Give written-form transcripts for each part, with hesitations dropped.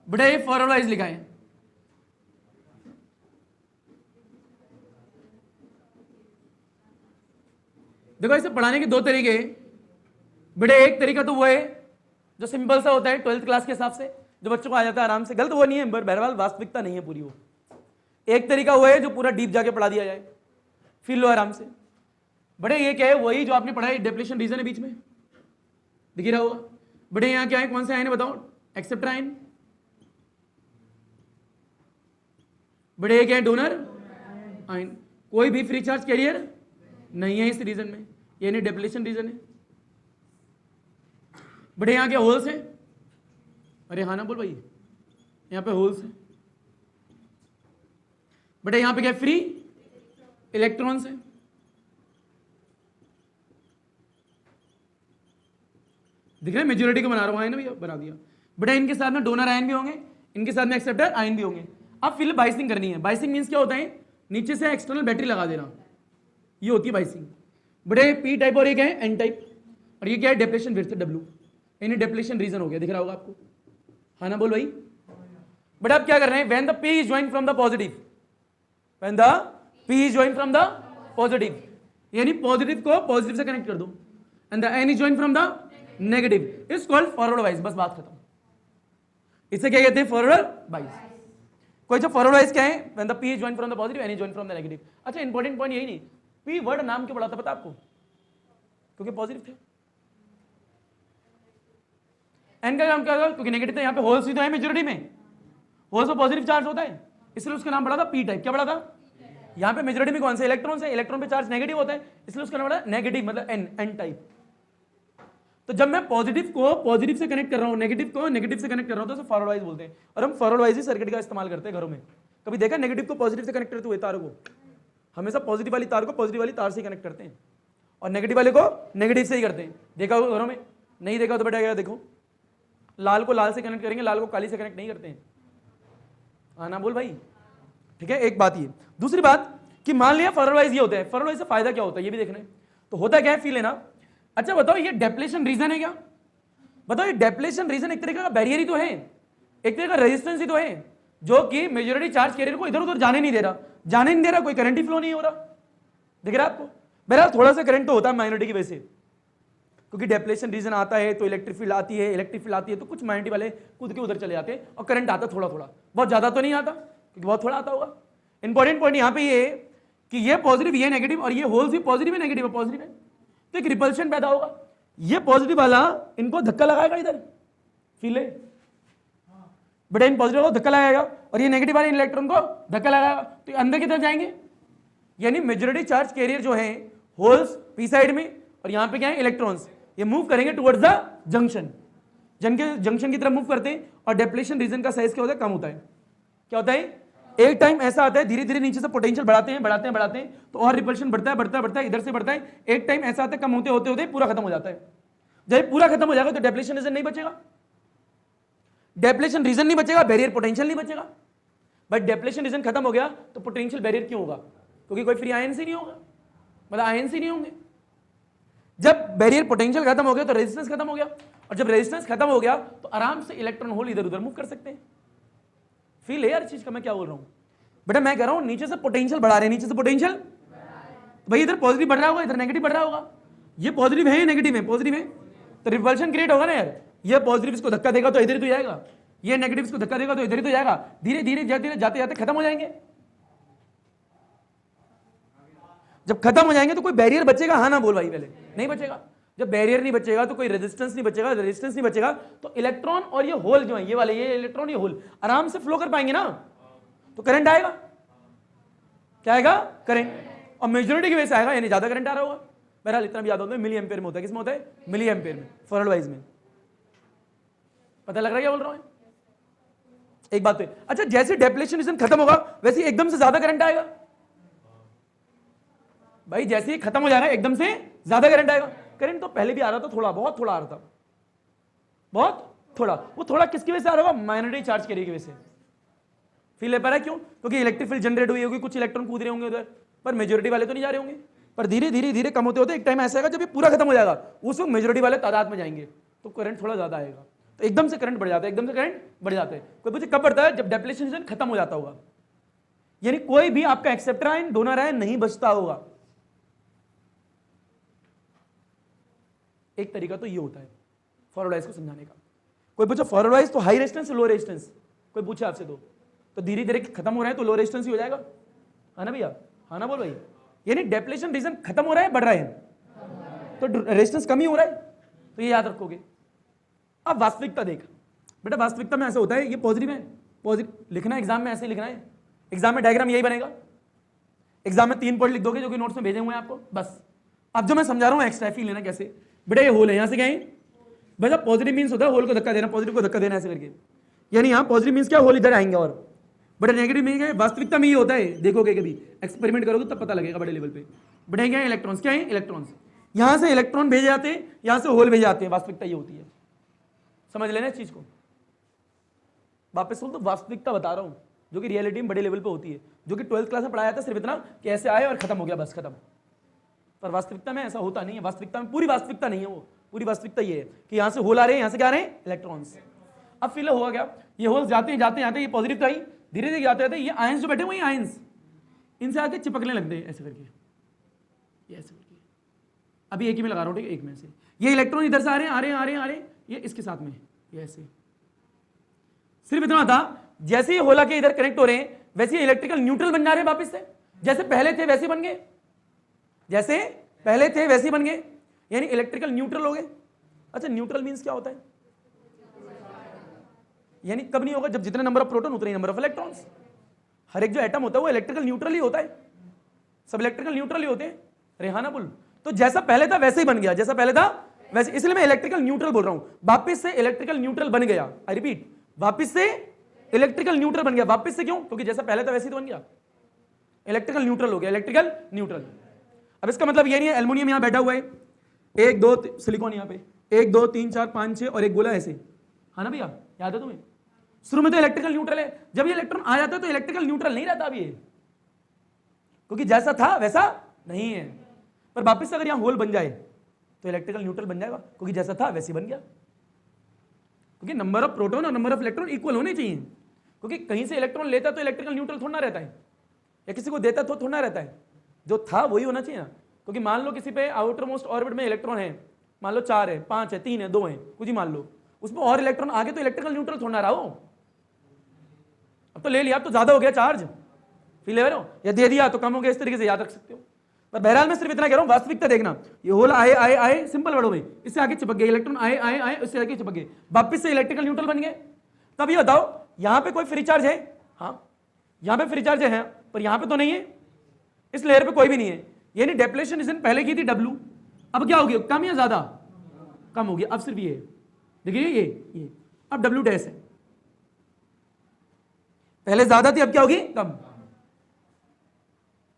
बेटा ये forward wise लिखा है। देखो इसे पढ़ाने के दो तरीके हैं बेटे। एक तरीका तो वो है जो सिंपल सा होता है 12th क्लास के हिसाब से, जो बच्चों को आ जाता है आराम से। गलत वो नहीं है, बहरहाल वास्तविकता नहीं है पूरी वो। एक तरीका वो है जो पूरा डीप जाके पढ़ा दिया जाए, फील लो आराम से। बड़े ये क्या है, वही जो आपने पढ़ा है, डेप्लेशन रीजन है बीच में दिख रहा होगा। बड़े यहाँ क्या है, कौन से आयन है बताओ, एक्सेप्टर आयन। बड़े ये क्या है, डोनर आयन। कोई भी फ्री चार्ज कैरियर नहीं है इस रीजन में, ये नहीं डेप्लेशन रीजन है। बड़े यहाँ क्या होल्स है, अरे हाँ ना बोल भाई, यहाँ पे होल्स है। बड़े यहाँ पे क्या फ्री इलेक्ट्रॉन्स है। दिख रहा है, मेजोरिटी को बना रहा हूं ना भैया, बना दिया। बेटा इनके साथ में डोनर आयन भी होंगे, इनके साथ में एक्सेप्टर आयन भी होंगे। अब फिर बाइसिंग करनी है। बाइसिंग मींस क्या होता है, नीचे से एक्सटर्नल बैटरी लगा देना, ये होती है बाइसिंग। बड़े पी टाइप और ये क्या है, एन टाइप। और ये क्या है, डेप्लेशन विड्थ डब्ल्यू, यानी डेप्लेशन रीजन हो गया। दिख रहा होगा आपको, हाँ ना बोल भाई। बट आप क्या कर रहे हैं, when the P is join from the positive, when the P is join from the positive, यानी पॉजिटिव को पॉजिटिव से कनेक्ट कर दो, and the N is join from the negative, is called forward bias. बस बात खत्म। इसे क्या कहते हैं, फॉरवर्ड वाइज। कोई जो फॉरवर्ड वाइज क्या है, when the P is join from the positive, N is join from the negative. अच्छा इंपॉर्टेंट पॉइंट यही नहीं, पी वर्ड नाम क्यों पड़ा था पता आपको, क्योंकि पॉजिटिव थे। एन का नाम क्या था, क्योंकि नेगेटिव था। यहाँ पे होल्स ही तो है मेजॉरिटी में, होल्स में पॉजिटिव चार्ज होता है, इसलिए उसका नाम पड़ा था पी टाइप। क्या पड़ा था, यहाँ पे मेजॉरिटी में कौन से इलेक्ट्रॉन है, इलेक्ट्रॉन पे चार्ज नेगेटिव होता है, इसलिए उसका नाम पड़ा नेगेटिव, मतलब एन, एन टाइप। तो जब मैं पॉजिटिव को पॉजिटिव से कनेक्ट कर रहा हूं, नेगेटिव को नेगेटिव से कनेक्ट कर रहा हूं, तो फॉरवर्ड वाइज बोलते हैं। और हम फॉरवर्ड वाइज ही सर्किट का इस्तेमाल करते हैं घरों में। कभी देखा नेगेटिव को पॉजिटिव से कनेक्ट करते हुए तार को, हमेशा पॉजिटिव वाली तार को पॉजिटिव वाली तार से कनेक्ट करते हैं, और नेगेटिव वाले को नेगेटिव से ही करते हैं। देखा हो घरों में, नहीं देखा तो बेटा देखो, लाल को लाल से कनेक्ट करेंगे, लाल को काली से कनेक्ट नहीं करते हैं। हाँ ना बोल भाई, ठीक है। एक बात ये, दूसरी बात कि मान लिया फॉरवर्ड वाइज ये होता है, फॉरवर्ड वाइज से फायदा क्या होता है ये भी देखना है। तो होता क्या है, फील लेना। अच्छा बताओ ये डेप्लेशन रीजन है क्या, बताओ ये डेप्लेशन रीजन एक तरीके का बैरियर ही तो है, एक तरीके का रेजिस्टेंस ही तो है, जो कि मेजॉरिटी चार्ज कैरियर को इधर उधर जाने नहीं दे रहा, जाने नहीं दे रहा, कोई करंट ही फ्लो नहीं हो रहा। दिख रहा है आपको, बहरहाल थोड़ा सा करंट तो होता है माइनॉरिटी की वजह से, क्योंकि डेप्लेशन रीजन आता है तो इलेक्ट्रिक फील्ड आती है, इलेक्ट्रिक फील्ड आती है तो कुछ माइनॉरिटी वाले कूद के उधर चले जाते हैं, और करंट आता थोड़ा थोड़ा, बहुत ज्यादा तो नहीं आता, क्योंकि बहुत थोड़ा आता होगा। इंपॉर्टेंट पॉइंट यहाँ पे ये कि ये पॉजिटिव ये नेगेटिव, और ये होल्स भी पॉजिटिव है नेगेटिव है, पॉजिटिव है, तो एक रिपल्शन पैदा होगा। ये पॉजिटिव वाला इनको धक्का लगाएगा इधर, फील है बेटा, इन पॉजिटिव को धक्का लगाएगा, और ये नेगेटिव वाले इलेक्ट्रॉन को धक्का लगाएगा, तो अंदर की तरफ जाएंगे। यानी मेजॉरिटी चार्ज कैरियर जो है होल्स पी साइड में, और यहां पे क्या है इलेक्ट्रॉन्स, ये मूव करेंगे टुवर्ड्स द जंक्शन, जंक्शन की तरफ मूव करते हैं। और डेप्लेशन रीजन का साइज क्या होता है, कम होता है। क्या होता है, एक टाइम ऐसा आता है धीरे धीरे नीचे से पोटेंशियल बढ़ाते हैं बढ़ाते हैं बढ़ाते हैं, तो और रिपल्शन बढ़ता है बढ़ता है बढ़ता है, इधर से बढ़ता है। एक टाइम ऐसा आता है कम होते होते होते पूरा खत्म हो जाता है। जब पूरा खत्म हो जाएगा तो डेप्लेशन रीजन नहीं बचेगा, डेप्लेशन रीजन नहीं बचेगा, बैरियर पोटेंशियल नहीं बचेगा। बट डेप्लेशन रीजन खत्म हो गया तो पोटेंशियल बैरियर क्यों होगा, क्योंकि कोई फ्री आयन ही नहीं होगा, मतलब आयन ही नहीं होंगे। जब बैरियर पोटेंशियल खत्म हो गया तो रेजिस्टेंस खत्म हो गया, और जब रेजिस्टेंस खत्म हो गया तो आराम से इलेक्ट्रॉन होल इधर उधर मूव कर सकते हैं। फील है यार चीज का मैं क्या बोल रहा हूं बेटा, मैं कह रहा हूं नीचे से पोटेंशियल बढ़ा रहे हैं, नीचे से पोटेंशियल भाई, इधर पॉजिटिव बढ़ रहा होगा इधर नेगेटिव बढ़ रहा होगा, ये पॉजिटिव है नेगेटिव है, पॉजिटिव है तो रिपल्शन क्रिएट होगा ना यार। ये पॉजिटिव इसको धक्का देगा तो इधर ही तो जाएगा, ये नेगेटिव इसको धक्का देगा तो इधर ही तो जाएगा, धीरे धीरे जाते जाते जाते खत्म हो जाएंगे। जब खत्म हो जाएंगे तो कोई बैरियर बचेगा, हाँ ना बोल भाई, पहले नहीं बचेगा। जब बैरियर नहीं बचेगा तो कोई रेजिस्टेंस नहीं बचेगा, रेजिस्टेंस नहीं बचेगा तो इलेक्ट्रॉन और ये होल जो है, ये वाले ये इलेक्ट्रॉन ये होल आराम से फ्लो कर पाएंगे ना, तो करंट आएगा। क्या आएगा, करंट, और मेजॉरिटी की वजह से आएगा, यानी ज्यादा करंट आ रहा होगा। बहरहाल इतना भी याद होता है, मिली एम्पेयर में होता है, किसमें होता है, मिली एम्पेयर में, फॉरवर्ड वाइज में। पता लग रहा है क्या बोल रहा हूं, एक बात तो। अच्छा जैसे डेप्लेशन रीजन खत्म होगा वैसे एकदम से ज्यादा करंट आएगा भाई, जैसे ही खत्म हो जाएगा एकदम से ज्यादा करंट आएगा। करंट तो पहले भी आ रहा था, थोड़ा बहुत थोड़ा आ रहा था, बहुत थोड़ा, वो थोड़ा किसकी वजह से आ रहा होगा, माइनॉरिटी चार्ज कैरियर की वजह से। फील ले पा रहा है क्यों, क्योंकि इलेक्ट्रिक फील्ड जनरेट हुई होगी, कुछ इलेक्ट्रॉन कूद रहे होंगे उधर, पर मेजॉरिटी वाले तो नहीं जा रहे होंगे, पर धीरे धीरे धीरे कम होते होते एक टाइम ऐसा आएगा जब ये पूरा खत्म हो जाएगा, उस वक्त मेजॉरिटी वाले तादाद में जाएंगे तो करंट थोड़ा ज्यादा आएगा। तो एकदम से करंट बढ़ जाता है, एकदम से करंट बढ़ जाता है। कोई पूछे कब बढ़ता है? जब डेप्लेशन रीजन खत्म हो जाता होगा, यानी कोई भी आपका एक्सेप्टर आयन डोनर आयन नहीं बचता होगा। एक तरीका तो ये होता है फॉरवर्ड वाइज को समझाने का। कोई पूछे फॉरवर्ड वाइज तो हाई रेजिस्टेंस लो रेजिस्टेंस, कोई पूछे आपसे तो धीरे धीरे खत्म हो रहा है तो लो रेजिस्टेंस ही हो जाएगा, है ना भैया? हाँ ना बोल भाई? यानी डेप्लेशन रीजन खत्म हो रहा है बढ़ रहा है, तो रेजिस्टेंस कम ही हो रहा है, तो ये याद रखोगे। अब वास्तविकता देख बेटा, वास्तविकता में ऐसा होता है, ये पॉजिटिव है, पॉजिटिव लिखना है एग्जाम में, ऐसे ही लिखना है एग्जाम में, डायग्राम यही बनेगा। एग्जाम में 3 पॉइंट लिख दोगे जो कि नोट्स में भेजे हुए हैं आपको, बस। अब जो मैं समझा रहा हूँ एक्स्ट्रा फील लेना कैसे, बेटा ये होल है, यहाँ से क्या है बेटा? पॉजिटिव मीन्स होता है होल को धक्का देना, पॉजिटिव को धक्का देना ऐसे करके, यानी यहाँ पॉजिटिव मीन्स क्या, होल इधर आएंगे, और बड़ा नेगेटिव मीन्स है। वास्तविकता में ये होता है, देखोगे कभी एक्सपेरिमेंट करोगे तब पता लगेगा बड़े लेवल पे। बड़े क्या है? इलेक्ट्रॉन्स। क्या है? इलेक्ट्रॉन्स। यहाँ से इलेक्ट्रॉन भेजे जाते हैं, यहाँ से होल भेजे जाते हैं, वास्तविकता ये होती है। समझ लेना इस चीज को, वापस तो वास्तविकता बता रहा हूँ जो कि रियलिटी में बड़े लेवल पे होती है, जो कि 12th क्लास में पढ़ाया था, सिर्फ इतना कि ऐसे आए और खत्म हो गया, बस खत्म। पर वास्तविकता में ऐसा होता नहीं है, वास्तविकता में पूरी वास्तविकता नहीं है वो, पूरी वास्तविकता ये है कि यहाँ से होल आ रहे हैं, यहाँ से क्या आ रहे हैं? इलेक्ट्रॉन्स। अब फिल हुआ क्या, ये होल्स जाते हैं जाते हैं, ये पॉजिटिव था ही, धीरे धीरे जाते जाते ये आयंस जो बैठे हुए हैं, आयंस इनसे आके चिपकने लगते हैं ऐसे करके, ये ऐसे करके। अभी एक ही में लगा रहा हूँ, ठीक है, एक में से ये इलेक्ट्रॉन इधर से आ रहे हैं, आ रहे हैं, आ रहे हैं, आ रहे हैं, ये इसके साथ में ये ऐसे। सिर्फ इतना था, जैसे ही होला के इधर कनेक्ट हो रहे हैं वैसे ही इलेक्ट्रिकल न्यूट्रल बन जा रहे हैं वापस से, जैसे पहले थे वैसे बन गए, जैसे पहले थे वैसे बन गए, यानी इलेक्ट्रिकल न्यूट्रल हो गए। अच्छा, न्यूट्रल मींस क्या होता है? यानी कब नहीं होगा? जब जितने नंबर ऑफ प्रोटॉन उतने नंबर ऑफ इलेक्ट्रॉन्स। हर एक जो एटम होता है वो इलेक्ट्रिकल न्यूट्रल ही होता है, सब इलेक्ट्रिकल न्यूट्रल ही होते हैं। रेहाना बुल, तो जैसा पहले था वैसे ही बन गया, जैसा पहले था वैसे, इसलिए मैं इलेक्ट्रिकल न्यूट्रल बोल रहा हूं। वापस से इलेक्ट्रिकल न्यूट्रल बन गया, आई रिपीट, वापस से इलेक्ट्रिकल न्यूट्रल बन गया। वापस से क्यों? क्योंकि जैसा पहले था वैसे ही तो बन गया, इलेक्ट्रिकल न्यूट्रल हो गया, इलेक्ट्रिकल न्यूट्रल। अब इसका मतलब ये नहीं है एल्युमिनियम यहां बैठा हुआ है, 1 2 सिलिकॉन यहां पे 1 2 3 4 5 6 और एक गोला ऐसे, है ना भैया? याद है तुम्हें? शुरू में तो इलेक्ट्रिकल न्यूट्रल है, जब ये इलेक्ट्रॉन आ जाता है तो इलेक्ट्रिकल न्यूट्रल नहीं रहता अब ये, क्योंकि जैसा था वैसा नहीं है। पर वापस से अगर यहां होल बन जाए तो इलेक्ट्रिकल न्यूट्रल बन जाएगा, क्योंकि जैसा था वैसे बन गया। क्योंकि नंबर ऑफ प्रोटॉन और नंबर ऑफ इलेक्ट्रॉन इक्वल होने चाहिए, क्योंकि कहीं से इलेक्ट्रॉन लेता तो इलेक्ट्रिकल न्यूट्रल थोड़ा ना रहता है, या किसी को देता तो थोड़ा ना रहता है, जो था वही होना चाहिए ना। क्योंकि मान लो किसी पे आउटर मोस्ट ऑर्बिट में इलेक्ट्रॉन है, मान लो 4 है 5 है 3 है 2 है, कुछ ही मान लो, उसमें और इलेक्ट्रॉन आगे तो इलेक्ट्रिकल न्यूट्रल थोड़ा ना रहा हो। अब तो ले लिया, अब तो ज्यादा हो गया चार्ज, फील ले रहे हो, या दे दिया तो कम हो गया, इस तरीके से याद रख सकते हो। पर बहरहाल मैं सिर्फ इतना कह रहा हूं, वास्तविकता देखना, ये होल आए आए आए, सिंपल वर्डों में, इससे आगे चिपक गए, इलेक्ट्रॉन आए आए आए, उससे आगे चिपक गए, वापस से इलेक्ट्रिकल न्यूट्रल बन गए। तब ये बताओ यहां पे कोई फ्री चार्ज है? हाँ, यहां पे फ्री चार्ज है, पर यहां पे तो नहीं है, इस लेयर पे कोई भी नहीं है, यानी डेप्लेशन रीजन पहले की थी W, अब क्या होगी? कम या ज्यादा? कम हो गया। अब सिर्फ ये देखिए, ये अब W डैश है, पहले ज्यादा थी अब क्या होगी? कम।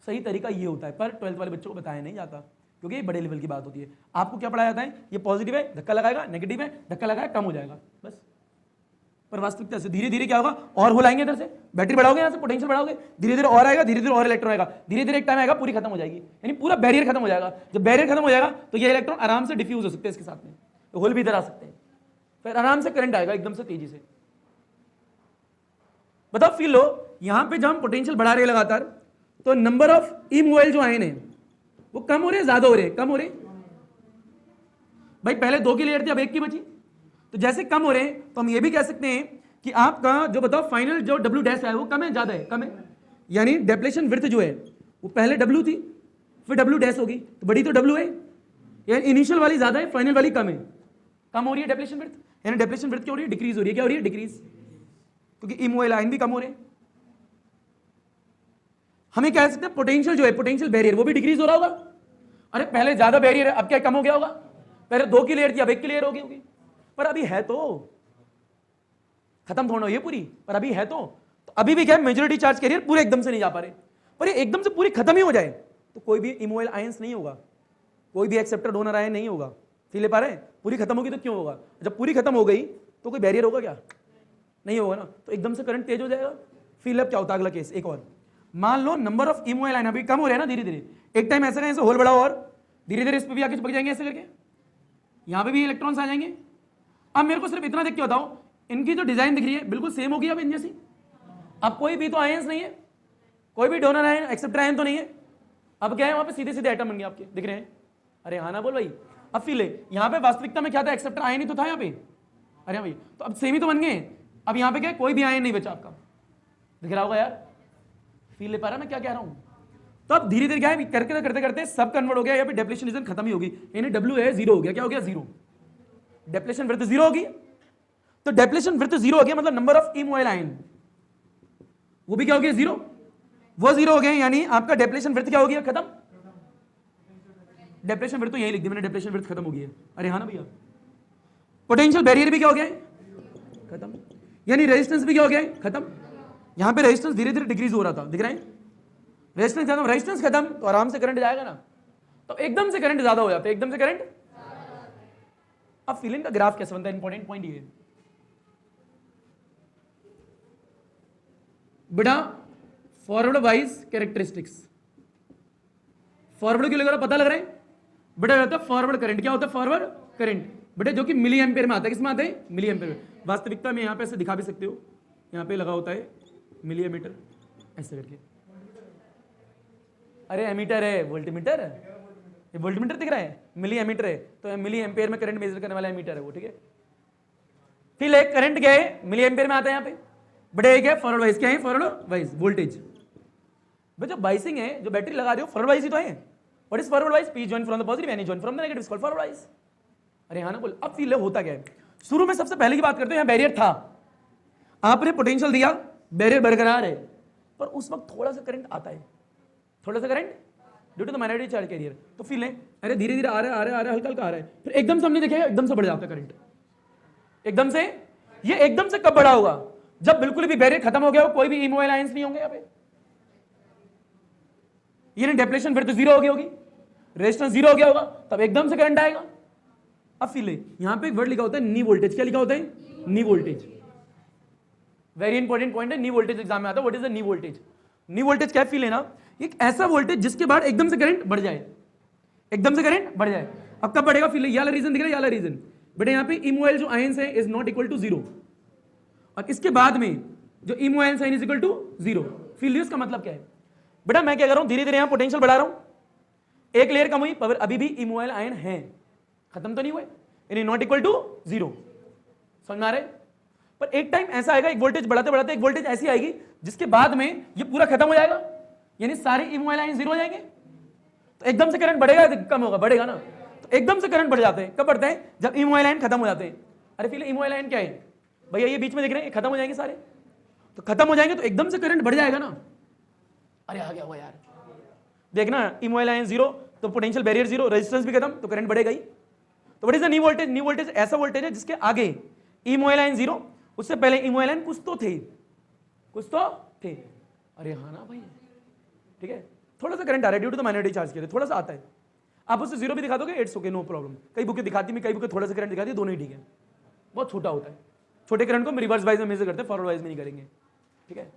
सही तरीका ये होता है, पर 12th वाले बच्चों को बताया नहीं जाता, क्योंकि ये बड़े लेवल की बात होती है। आपको क्या पढ़ाया जाता है? ये पॉजिटिव है धक्का लगाएगा, नेगेटिव है धक्का लगाएगा, कम हो जाएगा, बस। पर वास्तविकता से धीरे धीरे क्या होगा? और होल आएंगे, इधर से बैटरी बढ़ाओगे, यहाँ से पोटेंशियल बढ़ाओगे, धीरे धीरे और आएगा, धीरे धीरे और इलेक्ट्रॉन आएगा, धीरे धीरे एक टाइम आएगा पूरी खत्म हो जाएगी, यानी पूरा बैरियर खत्म हो जाएगा। जब बैरियर खत्म हो जाएगा तो ये इलेक्ट्रॉन आराम से डिफ्यूज हो सकते हैं इसके साथ में, तो होल भी इधर आ सकते हैं, फिर आराम से करंट आएगा एकदम से तेजी से। बताओ फील लो, यहां पे जब हम पोटेंशियल बढ़ा रहे हैं लगातार, तो नंबर ऑफ इमोबाइल जो आयन है वो कम हो रहे हैं, ज्यादा हो रहे हैं? कम हो रहे हैं भाई, पहले 2 की लेयर थी अब 1 की बची, तो जैसे कम हो रहे हैं तो हम ये भी कह सकते हैं कि आपका जो बताओ फाइनल जो W डैश है वो कम है ज्यादा है? कम है, यानी डेप्लेशन विड्थ जो है वो पहले W थी फिर W डैश होगी, तो बड़ी तो W है, यानी इनिशियल वाली ज्यादा है फाइनल वाली कम है, कम हो रही है डेप्लेशन विड्थ, यानी डेप्लेशन विड्थ क्या हो रही है? डिक्रीज हो रही है। क्या हो रही है? डिक्रीज, क्योंकि इमोबाइल आयन भी कम हो रहे हैं। हमें कह सकते हैं पोटेंशियल जो है, पोटेंशियल बैरियर वो भी डिक्रीज हो रहा होगा। अरे पहले ज्यादा बैरियर है अब क्या कम हो गया होगा? पहले 2 की लेयर थी अब 1 की लेयर होगी, पर अभी है तो खत्म थोड़ा ये पूरी, पर अभी है तो अभी भी क्या है? मेजॉरिटी चार्ज कैरियर पूरे एकदम से नहीं जा पा रहे, पर ये एकदम से पूरी खत्म ही हो जाए तो कोई भी इमोबाइल आयंस नहीं होगा, कोई भी एक्सेप्टर डोनर आयन नहीं होगा। फील ले पा रहे हैं? पूरी खत्म होगी तो क्यों होगा? जब पूरी खत्म हो गई तो कोई बैरियर होगा क्या? नहीं होगा ना, तो एकदम से करंट तेज हो जाएगा। फील अब क्या होता है? अगला केस एक और, मान लो नंबर ऑफ इमोबाइल आयन अभी कम हो रहे हैं ना, धीरे धीरे एक टाइम ऐसा ऐसे होल बढ़ाओ और धीरे धीरे इस पे भी आके चिपक जाएंगे ऐसे करके, यहां पे भी इलेक्ट्रॉन्स आ जाएंगे, अब मेरे को सिर्फ इतना देख के बताओ, इनकी जो डिजाइन दिख रही है बिल्कुल सेम होगी अब इन जैसी। अब कोई भी तो आयंस नहीं है, कोई भी डोनर आयन एक्सेप्टर आयन तो नहीं है। अब क्या है वहां पे सीधे सीधे एटम बन गए आपके, दिख रहे हैं? अरे हाँ ना बोल भाई। अब फील है यहाँ पे वास्तविकता में क्या था, एक्सेप्टर आयन ही तो था यहाँ पे। अरे भाई तो अब सेम ही तो बन गए। अब यहाँ पे क्या, कोई भी आयन नहीं बचा आपका, दिख रहा होगा यार, फील ले पा रहा मैं क्या कह रहा हूँ? तो अब धीरे धीरे क्या है, करके करते करते सब कन्वर्ट हो गया, यहाँ पे डेप्लेशन रीजन खत्म ही होगी, यानी डब्ल्यू है जीरो हो गया। क्या हो गया? जीरो। डेप्लेशन वृत्त जीरो होगी, तो डेप्लेशन वृत्त जीरो हो गया मतलब नंबर ऑफ इमोइल आयन वो भी क्या हो गया? जीरो। वो जीरो हो गए, यानी आपका डेप्लेशन वृत्त क्या हो गया? खत्म। डेप्लेशन वृत्त तो यही लिख दिया मैंने, डेप्लेशन वृत्त खत्म हो गया। अरे हाँ ना भैया। पोटेंशियल बैरियर भी क्या हो गया? खत्म। यानी रेजिस्टेंस भी क्या हो गया? खत्म। यहां पे रेजिस्टेंस धीरे धीरे डिक्रीज हो रहा था, दिख रहा है? रेजिस्टेंस खत्म, रेजिस्टेंस खत्म तो आराम से करंट जाएगा ना। तो एकदम से करंट ज्यादा हो जाता है, एकदम से करंट। अब फीलिंग का ग्राफ कैसे बनता है, इंपॉर्टेंट पॉइंट ये। बेटा फॉरवर्ड वाइज कैरेक्टरिस्टिक्स, फॉरवर्ड क्यों लग रहा है पता लग रहा है बेटा? होता है फॉरवर्ड करंट। क्या होता है? फॉरवर्ड करंट बेटा, जो कि मिली एम्पेयर में आता है। किसमें आता है? मिली एम्पेयर में। वास्तविकता में यहां पे ऐसे दिखा भी सकते हो, यहां पे लगा होता है मिली एमीटर ऐसे करके। अरे एमीटर है, वोल्टमीटर है, ये वोल्टमीटर दिख रहा है, मिली एमीटर है, तो मिली एम्पेयर में करंट मेजर करने वाला एमीटर है वो, ठीक है? फिर एक करंट क्या है? मिली एम्पेयर में आता है यहाँ पे। बड़े क्या है? Forward bias. क्या है? Forward wise voltage. जो बाइसिंग है, जो बैटरी लगा रहे हो, फॉरवर्ड वाइज ही तो है। What is forward wise? P join from the positive, any join from the negative is called forward wise. अरे हाँ ना बोल। अब फील होता क्या है, शुरू में सबसे पहले की बात करते हैं, यहाँ बैरियर था, आपने पोटेंशियल दिया, बैरियर बरकरार है, पर उस वक्त थोड़ा सा करंट आता है, थोड़ा सा current due to the minority charge carrier. तो फील है अरे धीरे धीरे आ रहा है, आ रहा है, आ रहा है, हल्का हल्का आ रहा है, फिर एकदम से हमने देखा एकदम से बढ़ जाता है करंट, एकदम से। ये एकदम से कब बढ़ा होगा? जब बिल्कुल भी बैरियर खत्म हो गया हो, कोई भी इमोइल आयंस नहीं होंगे यहाँ पे, ये डेप्लेशन फिर तो जीरो हो गई होगी, रेजिस्टेंस जीरो हो गया होगा, तब एकदम से करंट आएगा। अब फील है यहां पे एक वर्ड लिखा होता है नी वोल्टेज। क्या लिखा होता है? नी वोल्टेज। वेरी इंपॉर्टेंट पॉइंट है, नी वोल्टेज एग्जाम में आता है। What is the knee voltage? Knee voltage क्या फील है ना, एक ऐसा वोल्टेज जिसके बाद एकदम से करंट बढ़ जाए, एकदम से करंट बढ़ जाए। अब कब बढ़ेगा? फील है ये वाला रीजन दिख रहा है, ये वाला रीजन बेटा, यहाँ पे इमोइल जो आयंस है is not equal to zero, और इसके बाद में जो इमोइल साइन इज इक्वल टू जीरो। फील इसका मतलब क्या है बेटा? मैं क्या कर रहा हूं, धीरे धीरे यहां पोटेंशियल बढ़ा रहा हूं, एक लेयर कम हुई, पर अभी भी इमोइल आयन है, खत्म तो नहीं हुए, यानी नॉट इक्वल टू जीरो। समझ में आ रहा है? पर एक टाइम ऐसा आएगा, एक वोल्टेज बढ़ाते बढ़ाते एक वोल्टेज ऐसी आएगी जिसके बाद में ये पूरा खत्म हो जाएगा, यानी सारे इमोइल आयन जीरो हो जाएंगे। तो एकदम से करंट बढ़ेगा कम होगा? बढ़ेगा ना। तो एकदम से करंट बढ़ जाते हैं, कब बढ़ते हैं? जब इमोइल आयन खत्म हो जाते हैं। अरे फिर इमोइल आयन क्या है भैया? ये बीच में दिख रहे हैं, खत्म हो जाएंगे सारे, तो खत्म हो जाएंगे तो एकदम से करंट बढ़ जाएगा ना। अरे आ गया हुआ यार, देखना इमोइल आयन जीरो तो पोटेंशियल बैरियर जीरो, रेजिस्टेंस भी खत्म तो करंट बढ़ेगा ही। तो what is the knee voltage? Knee voltage ऐसा वोल्टेज है जिसके आगे इमोइल आयन जीरो, उससे पहले इमोइल आयन कुछ तो थे, कुछ तो थे। अरे हाँ ना भाई, ठीक है, थोड़ा सा करंट आ रहा है due to the minority charge के लिए, थोड़ा सा आता है। आप उससे जीरो भी दिखा दोगे, इट्स ओके, नो प्रॉब्लम। कई बुकें दिखाती है, कई बुकें थोड़ा सा करंट दिखाती है, दोनों ही ठीक है, बहुत छोटा होता है। छोटे करंट को हम रिवर्स वाइज में मेजर करते हैं, फॉरवर्ड वाइज में नहीं करेंगे, ठीक है?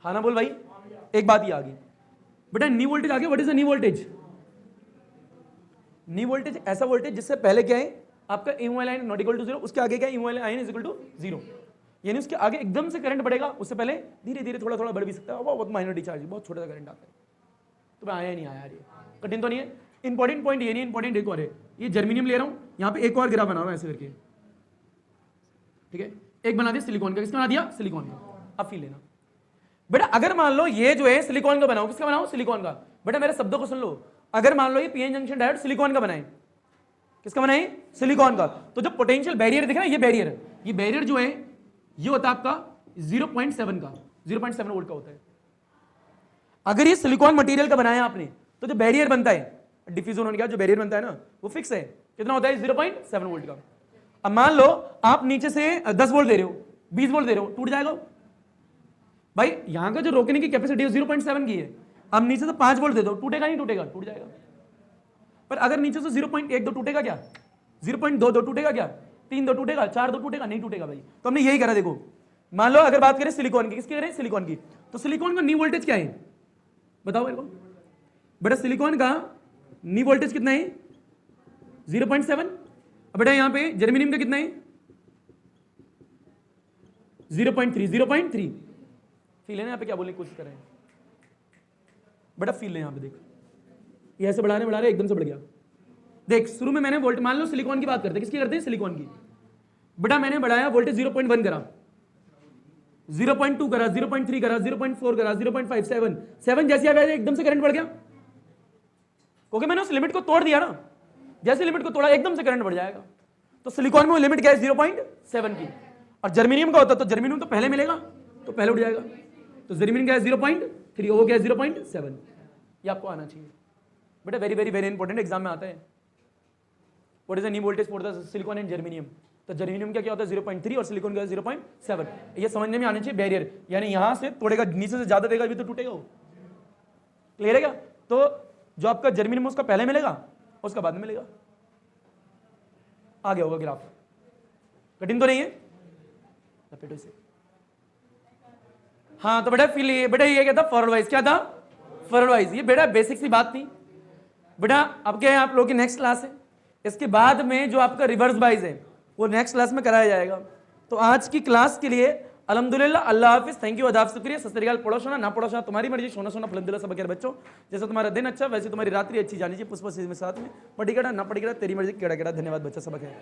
हाँ ना बोल भाई। एक बात ये आ गई बेटा, नी वोल्टेज आ गया। What is the knee voltage? Knee voltage ऐसा वोल्टेज जिससे पहले क्या है आपका इमोइल आयन नॉट इक्वल टू जीरो, उसके आगे क्या है? इमोइल आयन इज इक्वल टू जीरो, यानी उसके आगे एकदम से करंट बढ़ेगा, उससे पहले धीरे धीरे थोड़ा थोड़ा बढ़ भी सकता है, बहुत माइनॉरिटी चार्ज, बहुत छोटा सा करंट आता है। तो मैं आया नहीं आया यार, ये कठिन तो नहीं है। इंपॉर्टेंट पॉइंट ये नहीं, इंपॉर्टेंट एक और है, ये जर्मीनियम ले रहा हूं, यहाँ पे एक और ग्राफ बना रहा हूं ऐसे करके, ठीक है? एक बना दिया सिलिकॉन का, किसका बना दिया? सिलिकॉन का। अब फील लेना बेटा, अगर मान लो ये जो है सिलिकॉन का बनाओ, किसका बनाओ? सिलिकॉन का। बेटा मेरे शब्दों को सुन लो, अगर मान लो ये पीएन जंक्शन डायोड सिलिकॉन का बनाए, किसका बनाए? सिलिकॉन का। तो जो पोटेंशियल बैरियर दिख रहा है, ये बैरियर जो है ये होता है आपका 0.7 का, 0.7 वोल्ट का होता है। अगर ये सिलिकॉन मटेरियल का बनाया आपने, तो जो बैरियर बनता है डिफ्यूजन होने के बाद जो बैरियर बनता है ना, वो फिक्स है, कितना होता है? 0.7 वोल्ट का। अब मान लो आप नीचे से 10 वोल्ट दे रहे हो, 20 वोल्ट दे रहे हो, टूट जाएगा भाई। यहां का जो रोकने की कैपेसिटी 0.7 की है, अब नीचे से 5 वोल्ट दे दो, टूटेगा नहीं? टूटेगा, टूट जाएगा। पर अगर नीचे से 0.1 दो, टूटेगा क्या? 0.2 दो, टूटेगा क्या? 3 दो, टूटेगा? 4 दो, टूटेगा? नहीं टूटेगा भाई। तो हमने यही करा। देखो मान लो अगर बात करें सिलिकॉन की, किसकी करें? सिलिकॉन की। तो सिलिकॉन का नी वोल्टेज क्या है बताओ मेरे को बेटा? सिलिकॉन का नी वोल्टेज कितना है? 0.7। बेटा यहाँ पे जर्मेनियम का कितना है? 0.3 0.3 फील है ना यहाँ पे क्या बोलने की कोशिश कर रहे हैं बेटा, फील है यहाँ पे देख, ये ऐसे बढ़ा रहे एकदम से बढ़ गया। देख शुरू में मैंने वोल्ट, मान लो सिलिकॉन की बात करते हैं, किसकी करते हैं, सिलिकॉन की। बेटा मैंने बढ़ाया वोल्टेज 0.1 करा, 0.2 करा, 0.3 करा, 0.4 करा, 0.5 7 जैसे आया एकदम से करंट बढ़ गया, क्योंकि मैंने उस लिमिट को तोड़ दिया ना। जैसे लिमिट को तोड़ा एकदम से करंट बढ़ जाएगा। तो सिलिकॉन में वो लिमिट क्या है 0.7 की, और जर्मेनियम का होता तो जर्मेनियम तो पहले मिलेगा तो पहले उठ जाएगा। तो जर्मेनियम क्या है 0.3, वो क्या है 0.7। ये आपको आना चाहिए बेटा, very very very important, exam में आता है। What is the new voltage for the silicon and germanium. तो जर्मेनियम क्या होता है 0.3 और सिलिकॉन क्या 0.7। ये समझने में आने चाहिए बैरियर, यानी यहां से तोड़ेगा, नीचे से ज्यादा देगा भी तो टूटेगा वो। क्लियर है क्या? तो जो आपका जर्मेनियम उसका पहले मिलेगा, उसका बाद में मिलेगा। आगे होगा ग्राफ, कठिन तो नहीं है। लपेटो इसे। हाँ तो बेटा फिर बेटा ये क्या था, फॉरवर्ड वाइज। क्या था? Forward wise. ये बेटा बेसिक सी बात थी बेटा। अब क्या है आप लोगों की नेक्स्ट क्लास है, इसके बाद में जो आपका रिवर्स वाइज है वो नेक्स्ट क्लास में कराया जाएगा। तो आज की क्लास के लिए अल्हम्दुलिल्लाह, अल्लाह हाफिज, थैंक यू, अदाब, शुक्रिया, सत श्री अकाल। पढ़ो सोना ना पढ़ो सोना तुम्हारी मर्जी, सोना सोना फलंदिल्ला सब अगर बच्चों, जैसे तुम्हारा दिन अच्छा वैसे तुम्हारी रात्रि अच्छी जानी चाहिए। पुष्प में साथ में पढ़ी कड़ा ना पढ़ी कड़ा तेरी मर्जी, केड़ा केड़ा। धन्यवाद बच्चा, सब है।